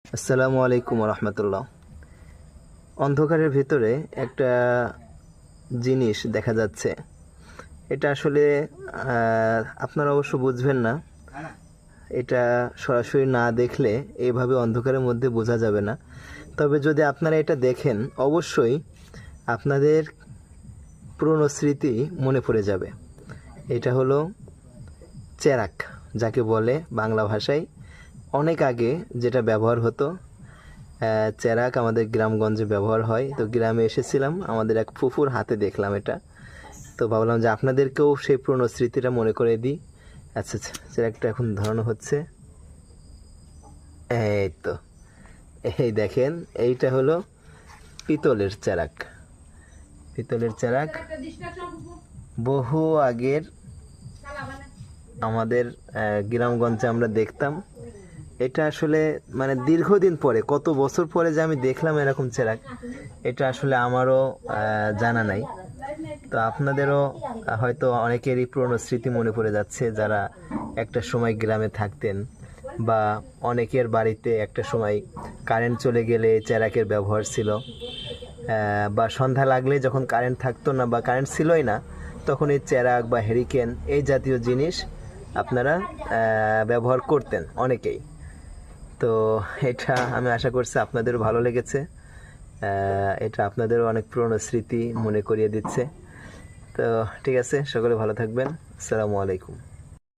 আসসালামু আলাইকুম রহমতুল্লাহ। অন্ধকারের ভিতরে একটা জিনিস দেখা যাচ্ছে। এটা আসলে আপনারা অবশ্য বুঝবেন না। এটা সরাসরি না দেখলে এইভাবে অন্ধকারের মধ্যে বোঝা যাবে না। তবে যদি আপনারা এটা দেখেন, অবশ্যই আপনাদের পুরনো স্মৃতি মনে পড়ে যাবে। এটা হলো চেরাক, যাকে বলে বাংলা ভাষায় অনেক আগে যেটা ব্যবহার হতো। চেরাক আমাদের গ্রামগঞ্জে ব্যবহার হয়। তো গ্রামে এসেছিলাম, আমাদের এক ফুফুর হাতে দেখলাম এটা। তো ভাবলাম যে আপনাদেরকেও সেই পুরনো স্মৃতিটা মনে করে দিই। আচ্ছা আচ্ছা, চেরাকটা এখন ধরানো হচ্ছে। এই তো, এই দেখেন, এইটা হলো পিতলের চেরাক। পিতলের চেরাক বহু আগের আমাদের গ্রামগঞ্জে আমরা দেখতাম। এটা আসলে মানে দীর্ঘদিন পরে, কত বছর পরে যে আমি দেখলাম এরকম চেরাক, এটা আসলে আমারও জানা নাই। তো আপনাদেরও হয়তো অনেকেরই পুরনো স্মৃতি মনে পড়ে যাচ্ছে, যারা একটা সময় গ্রামে থাকতেন, বা অনেকের বাড়িতে একটা সময় কারেন্ট চলে গেলে চেরাকের ব্যবহার ছিল। বা সন্ধ্যা লাগলে যখন কারেন্ট থাকতো না বা কারেন্ট ছিলই না, তখন এই চেরাক বা হ্যারিকেন এই জাতীয় জিনিস আপনারা ব্যবহার করতেন অনেকেই। তো এটা আমি আশা করছি আপনাদেরও ভালো লেগেছে। এটা আপনাদেরও অনেক পুরনো স্মৃতি মনে করিয়ে দিচ্ছে। তো ঠিক আছে, সকলে ভালো থাকবেন। আসসালামু আলাইকুম।